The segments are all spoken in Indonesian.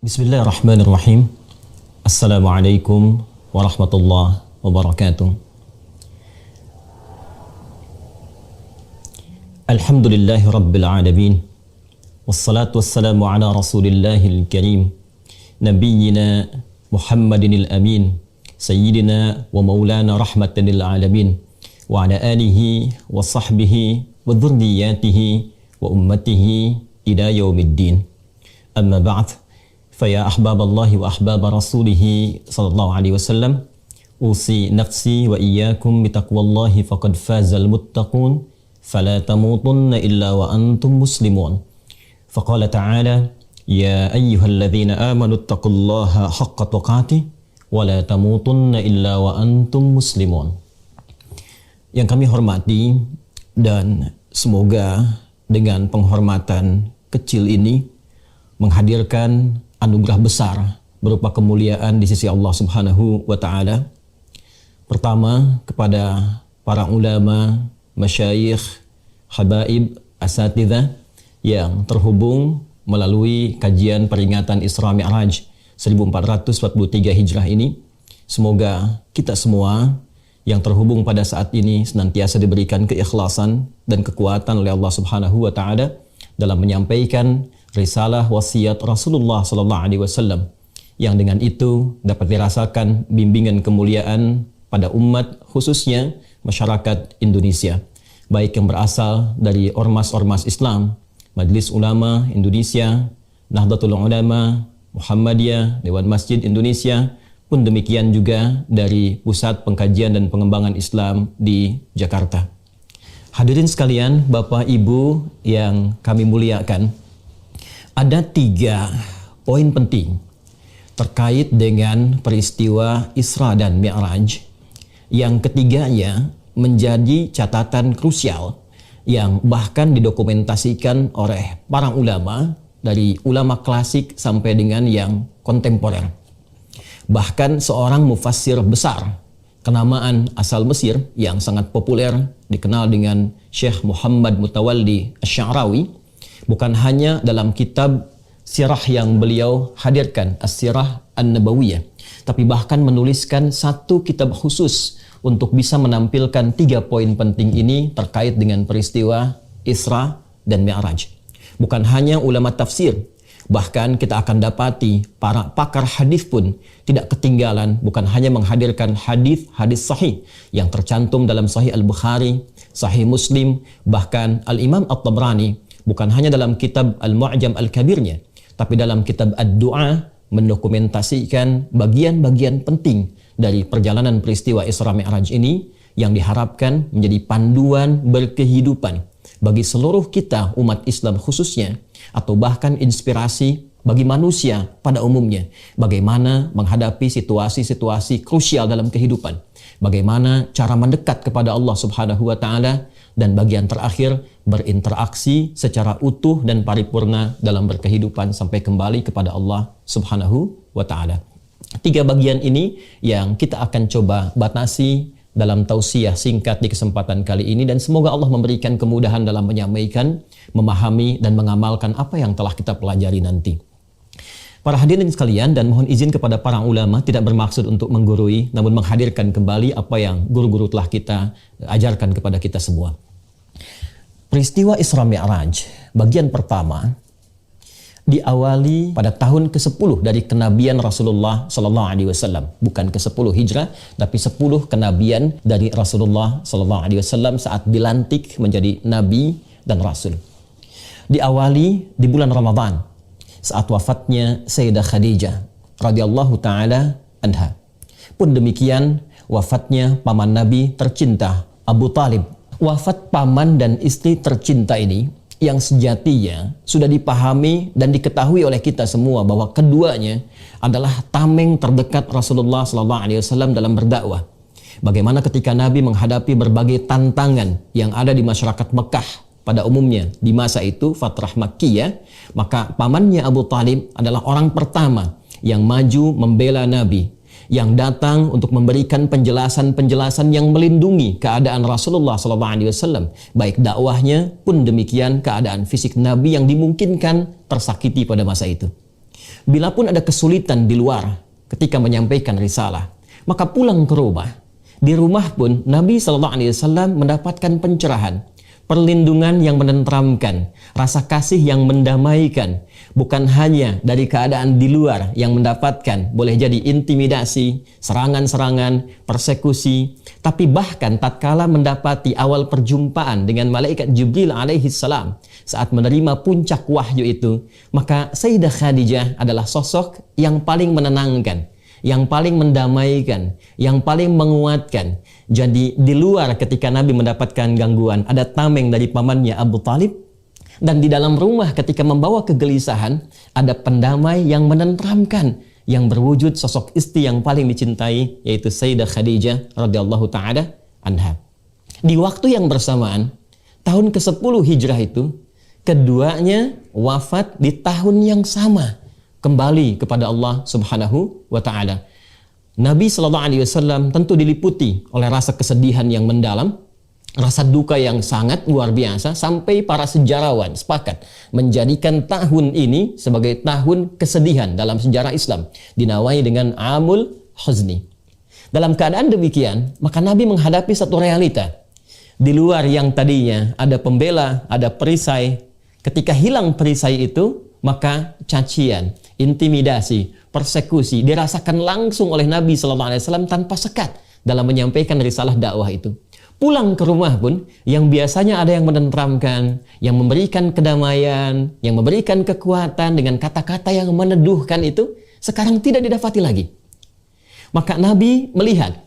Bismillahirrahmanirrahim. Assalamualaikum warahmatullahi wabarakatuh. Alhamdulillahi rabbil alamin. Wassalatu wassalamu ala rasulillahil karim. Nabiyyina Muhammadinil amin. Sayyidina wa maulana rahmatan lil alamin. Wa ala alihi wa sahbihi wa dhurriyyatihi wa ummatihi ila yaumiddin. Amma ba'd. فيا أحباب الله وأحباب رسوله صلى الله عليه وسلم أوصي نفسي وإياكم بتقوى الله فقد فاز المتقون فلا تموتن إلا وأنتم مسلمون فقال تعالى يا أيها الذين آمنوا اتقوا الله حق تقاته ولا تموتن إلا وأنتم مسلمون. Yang kami hormati dan semoga dengan penghormatan kecil ini menghadirkan anugerah besar berupa kemuliaan di sisi Allah Subhanahu wa taala. Pertama, kepada para ulama, masyayikh, habaib, asatidzah yang terhubung melalui kajian peringatan Isra Mi'raj 1443 Hijrah ini. Semoga kita semua yang terhubung pada saat ini senantiasa diberikan keikhlasan dan kekuatan oleh Allah Subhanahu wa taala dalam menyampaikan risalah wasiat Rasulullah sallallahu alaihi wasallam yang dengan itu dapat dirasakan bimbingan kemuliaan pada umat, khususnya masyarakat Indonesia, baik yang berasal dari ormas-ormas Islam, Majelis Ulama Indonesia, Nahdlatul Ulama, Muhammadiyah, Dewan Masjid Indonesia, pun demikian juga dari Pusat Pengkajian dan Pengembangan Islam di Jakarta. Hadirin sekalian, Bapak Ibu yang kami muliakan, ada 3 poin penting terkait dengan peristiwa Isra dan Mi'raj. Yang ketiganya menjadi catatan krusial yang bahkan didokumentasikan oleh para ulama, dari ulama klasik sampai dengan yang kontemporer. Bahkan seorang mufassir besar kenamaan asal Mesir yang sangat populer dikenal dengan Syekh Muhammad Mutawalli Asy-Sya'rawi, bukan hanya dalam kitab sirah yang beliau hadirkan, As-Sirah An-Nabawiyah, tapi bahkan menuliskan satu kitab khusus untuk bisa menampilkan 3 poin penting ini terkait dengan peristiwa Isra dan Mi'raj. Bukan hanya ulama tafsir, bahkan kita akan dapati para pakar hadis pun tidak ketinggalan, bukan hanya menghadirkan hadis-hadis sahih yang tercantum dalam Sahih Al-Bukhari, Sahih Muslim, bahkan Al-Imam At-Tabrani bukan hanya dalam kitab Al-Mu'jam Al-Kabirnya, tapi dalam kitab Ad-Du'a mendokumentasikan bagian-bagian penting dari perjalanan peristiwa Isra Mi'raj ini yang diharapkan menjadi panduan berkehidupan bagi seluruh kita umat Islam khususnya, atau bahkan inspirasi bagi manusia pada umumnya, bagaimana menghadapi situasi-situasi krusial dalam kehidupan, bagaimana cara mendekat kepada Allah Subhanahu wa taala, dan bagian terakhir berinteraksi secara utuh dan paripurna dalam berkehidupan sampai kembali kepada Allah Subhanahu wa taala. 3 bagian ini yang kita akan coba batasi dalam tausiah singkat di kesempatan kali ini, dan semoga Allah memberikan kemudahan dalam menyampaikan, memahami, dan mengamalkan apa yang telah kita pelajari nanti. Para hadirin sekalian, dan mohon izin kepada para ulama, tidak bermaksud untuk menggurui, namun menghadirkan kembali apa yang guru-guru telah kita ajarkan kepada kita semua. Peristiwa Isra Mi'raj bagian pertama diawali pada tahun ke-10 dari kenabian Rasulullah sallallahu alaihi wasallam, bukan ke-10 Hijrah, tapi 10 kenabian dari Rasulullah sallallahu alaihi wasallam saat dilantik menjadi nabi dan rasul. Diawali di bulan Ramadan saat wafatnya Sayyidah Khadijah radhiyallahu taala anha. Pun demikian wafatnya paman Nabi tercinta Abu Talib. Wafat paman dan istri tercinta ini yang sejatinya sudah dipahami dan diketahui oleh kita semua bahwa keduanya adalah tameng terdekat Rasulullah SAW dalam berdakwah. Bagaimana ketika Nabi menghadapi berbagai tantangan yang ada di masyarakat Mekah pada umumnya di masa itu, Fatrah Makkiyah, maka pamannya Abu Talib adalah orang pertama yang maju membela Nabi, yang datang untuk memberikan penjelasan-penjelasan yang melindungi keadaan Rasulullah SAW, baik dakwahnya pun demikian keadaan fisik Nabi yang dimungkinkan tersakiti pada masa itu. Bila pun ada kesulitan di luar ketika menyampaikan risalah, maka pulang ke rumah. Di rumah pun Nabi SAW mendapatkan pencerahan, perlindungan yang menenteramkan, rasa kasih yang mendamaikan. Bukan hanya dari keadaan di luar yang mendapatkan, boleh jadi intimidasi, serangan-serangan, persekusi, tapi bahkan tatkala mendapati awal perjumpaan dengan malaikat Jibril alaihi salam saat menerima puncak wahyu itu, maka Sayyidah Khadijah adalah sosok yang paling menenangkan, yang paling mendamaikan, yang paling menguatkan. Jadi di luar ketika Nabi mendapatkan gangguan, ada tameng dari pamannya Abu Talib, dan di dalam rumah ketika membawa kegelisahan, ada pendamai yang menenteramkan, yang berwujud sosok istri yang paling dicintai, yaitu Sayyidah Khadijah radhiyallahu ta'ala anha. Di waktu yang bersamaan, tahun ke-10 Hijrah itu, keduanya wafat di tahun yang sama, kembali kepada Allah Subhanahu wa Ta'ala. Nabi SAW tentu diliputi oleh rasa kesedihan yang mendalam, rasa duka yang sangat luar biasa, sampai para sejarawan sepakat menjadikan tahun ini sebagai tahun kesedihan dalam sejarah Islam, dinawai dengan Amul Huzni. Dalam keadaan demikian, maka Nabi menghadapi satu realita. Di luar yang tadinya ada pembela, ada perisai, ketika hilang perisai itu, maka cacian, intimidasi, persekusi dirasakan langsung oleh Nabi SAW tanpa sekat dalam menyampaikan risalah dakwah itu. Pulang ke rumah pun, yang biasanya ada yang menenteramkan, yang memberikan kedamaian, yang memberikan kekuatan dengan kata-kata yang meneduhkan itu, sekarang tidak didapati lagi. Maka Nabi melihat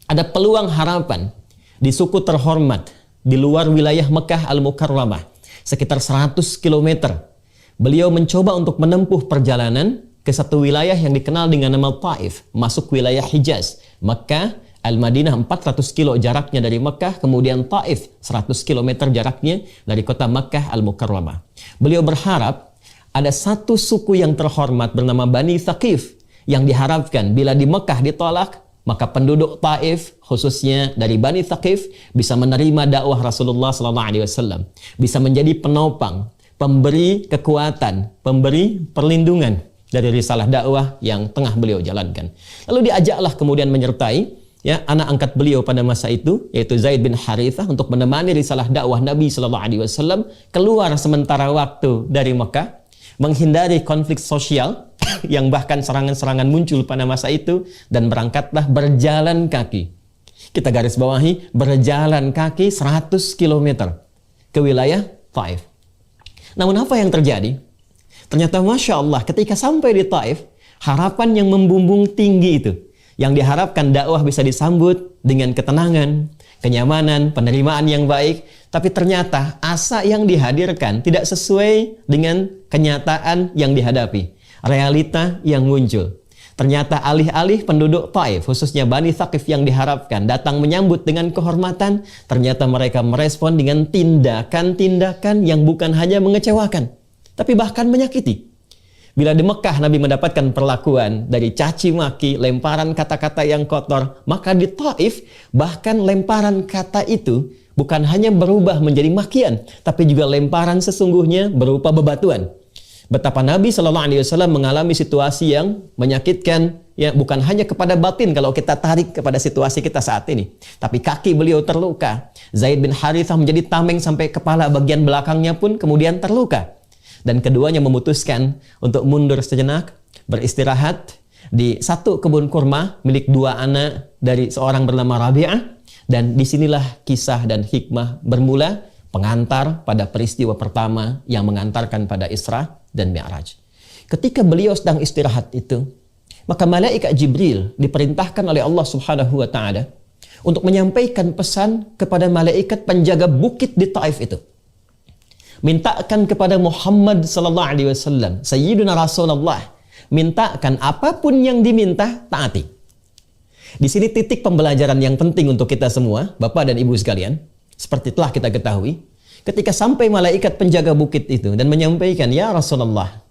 ada peluang harapan di suku terhormat di luar wilayah Mekah Al-Mukarramah, sekitar 100 km. Beliau mencoba untuk menempuh perjalanan ke satu wilayah yang dikenal dengan nama Taif, masuk wilayah Hijaz. Mekah Al-Madinah 400 kilo jaraknya dari Mekah, kemudian Taif 100 km jaraknya dari kota Mekah Al-Mukarramah. Beliau berharap ada satu suku yang terhormat bernama Bani Thaqif, yang diharapkan bila di Mekah ditolak, maka penduduk Taif khususnya dari Bani Thaqif bisa menerima dakwah Rasulullah SAW, bisa menjadi penopang, pemberi kekuatan, pemberi perlindungan dari risalah dakwah yang tengah beliau jalankan. Lalu diajaklah kemudian menyertai anak angkat beliau pada masa itu, yaitu Zaid bin Harithah, untuk menemani risalah dakwah Nabi SAW keluar sementara waktu dari Mekah, menghindari konflik sosial yang bahkan serangan-serangan muncul pada masa itu, dan berangkatlah berjalan kaki. Kita garis bawahi, berjalan kaki 100 km ke wilayah Taif. Namun apa yang terjadi? Ternyata Masya Allah, ketika sampai di Taif, harapan yang membumbung tinggi itu, yang diharapkan dakwah bisa disambut dengan ketenangan, kenyamanan, penerimaan yang baik, tapi ternyata asa yang dihadirkan tidak sesuai dengan kenyataan yang dihadapi, realita yang muncul. Ternyata alih-alih penduduk Taif, khususnya Bani Thaqif yang diharapkan datang menyambut dengan kehormatan, ternyata mereka merespon dengan tindakan-tindakan yang bukan hanya mengecewakan, tapi bahkan menyakiti. Bila di Mekah Nabi mendapatkan perlakuan dari caci maki, lemparan kata-kata yang kotor, maka di Taif bahkan lemparan kata itu bukan hanya berubah menjadi makian, tapi juga lemparan sesungguhnya berupa bebatuan. Betapa Nabi SAW mengalami situasi yang menyakitkan, ya, bukan hanya kepada batin kalau kita tarik kepada situasi kita saat ini, tapi kaki beliau terluka. Zaid bin Harithah menjadi tameng sampai kepala bagian belakangnya pun kemudian terluka. Dan keduanya memutuskan untuk mundur sejenak, beristirahat di satu kebun kurma milik dua anak dari seorang bernama Rabi'ah. Dan disinilah kisah dan hikmah bermula, pengantar pada peristiwa pertama yang mengantarkan pada Isra dan Mi'raj. Ketika beliau sedang istirahat itu, maka malaikat Jibril diperintahkan oleh Allah Subhanahu wa Ta'ala untuk menyampaikan pesan kepada malaikat penjaga bukit di Taif itu. Mintakan kepada Muhammad sallallahu alaihi wasallam, Sayyiduna Rasulullah, mintakan apapun yang diminta, taati. Di sini titik pembelajaran yang penting untuk kita semua, Bapak dan Ibu sekalian. Seperti telah kita ketahui, ketika sampai malaikat penjaga bukit itu dan menyampaikan, ya Rasulullah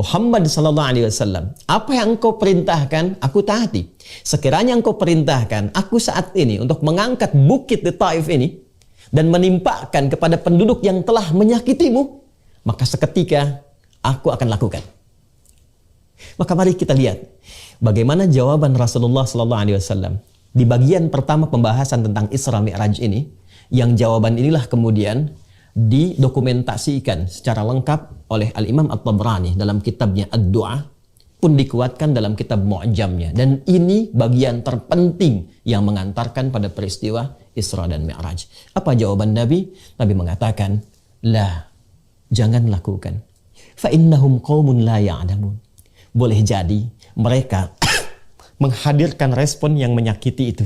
Muhammad sallallahu alaihi wasallam, apa yang engkau perintahkan, aku taati. Sekiranya engkau perintahkan aku saat ini untuk mengangkat bukit di Taif ini dan menimpakan kepada penduduk yang telah menyakitimu, maka seketika aku akan lakukan. Maka mari kita lihat bagaimana jawaban Rasulullah SAW di bagian pertama pembahasan tentang Isra Mi'raj ini, yang jawaban inilah kemudian didokumentasikan secara lengkap oleh Al-Imam At-Tabrani dalam kitabnya Ad-Du'a, pun dikuatkan dalam kitab Mu'jamnya. Dan ini bagian terpenting yang mengantarkan pada peristiwa Isra dan Mi'raj. Apa jawaban Nabi? Nabi mengatakan, "La, jangan lakukan. Fa innahum qaumun la ya'lamun." Boleh jadi mereka menghadirkan respon yang menyakiti itu,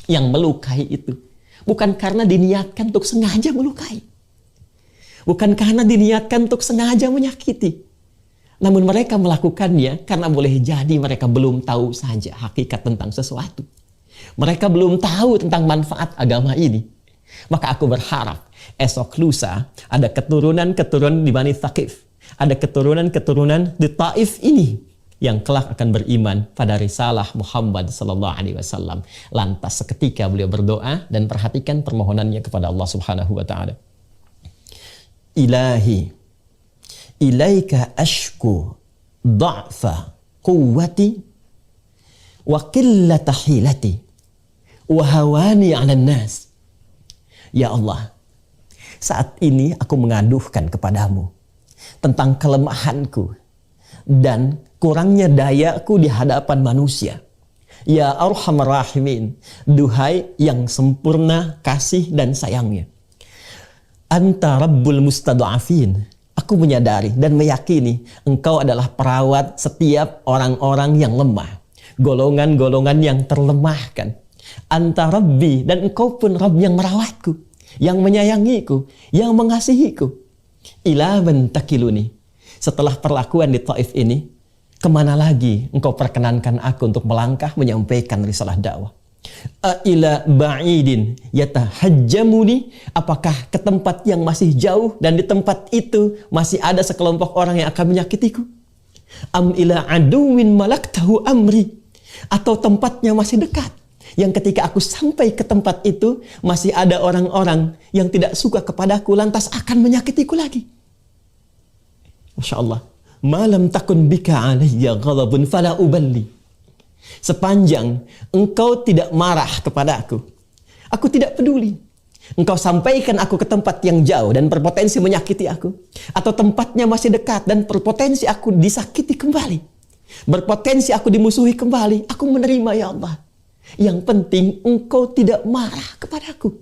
yang melukai itu, bukan karena diniatkan untuk sengaja melukai, bukan karena diniatkan untuk sengaja menyakiti. Namun mereka melakukannya karena boleh jadi mereka belum tahu saja hakikat tentang sesuatu. Mereka belum tahu tentang manfaat agama ini. Maka aku berharap esok lusa ada keturunan-keturunan di Bani Thaqif, ada keturunan-keturunan di Taif ini yang kelak akan beriman pada risalah Muhammad sallallahu alaihi wasallam. Lantas seketika beliau berdoa dan perhatikan permohonannya kepada Allah Subhanahu wa taala. Ilahi, ilaika ashku dha'fa quwwati wa qillata hilati wa hawani 'alan nas. Ya Allah, saat ini aku mengaduhkan kepadamu tentang kelemahanku dan kurangnya dayaku di hadapan manusia. Ya Arhamar Rahimin, duhai yang sempurna kasih dan sayangnya. Anta Rabbul Mustad'afin. Aku menyadari dan meyakini Engkau adalah perawat setiap orang-orang yang lemah, golongan-golongan yang terlemahkan. Anta Rabbi, dan Engkau pun Rabb yang merawatku, yang menyayangiku, yang mengasihiku. Ila man takiluni. Setelah perlakuan di Taif ini, kemana lagi Engkau perkenankan aku untuk melangkah menyampaikan risalah dakwah? Ila ba'idin yatahajjamuni, apakah ke tempat yang masih jauh dan di tempat itu masih ada sekelompok orang yang akan menyakitiku? Am ila aduwin malaktahu amri, atau tempatnya masih dekat yang ketika aku sampai ke tempat itu masih ada orang-orang yang tidak suka kepadaku lantas akan menyakitiku lagi. Masya Allah. Malam takun bika alayya ghadabun fala uballi. Sepanjang Engkau tidak marah kepadaku, aku tidak peduli. Engkau sampaikan aku ke tempat yang jauh dan berpotensi menyakiti aku, atau tempatnya masih dekat dan berpotensi aku disakiti kembali, berpotensi aku dimusuhi kembali, aku menerima ya Allah. Yang penting Engkau tidak marah kepadaku.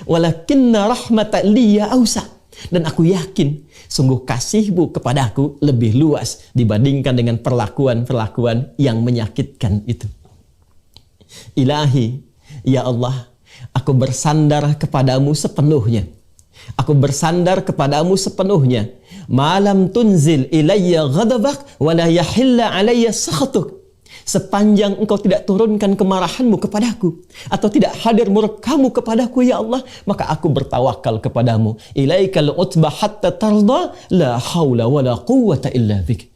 Walakinna rahmatan liya ausa. Dan aku yakin sungguh kasih-Mu kepadaku lebih luas dibandingkan dengan perlakuan-perlakuan yang menyakitkan itu. Ilahi, ya Allah, aku bersandar kepadamu sepenuhnya. Aku bersandar kepadamu sepenuhnya. Malam tunzil ilayya ghadabak wa la yahilla alayya sakhatuk. Sepanjang Engkau tidak turunkan kemarahan-Mu kepadaku, atau tidak hadir murka-Mu kepadaku ya Allah, maka aku bertawakal kepadamu. Ilaikal utbah hatta tarda, la haula wa la quwwata illa bik.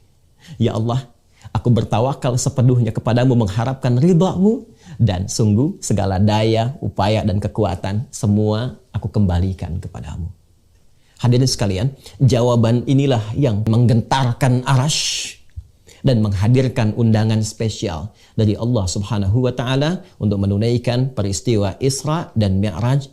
Ya Allah, aku bertawakal sepenuhnya kepadamu mengharapkan ridha-Mu, dan sungguh segala daya, upaya dan kekuatan semua aku kembalikan kepadamu. Hadirin sekalian, jawaban inilah yang menggentarkan arasy dan menghadirkan undangan spesial dari Allah Subhanahu wa taala untuk menunaikan peristiwa Isra dan Mi'raj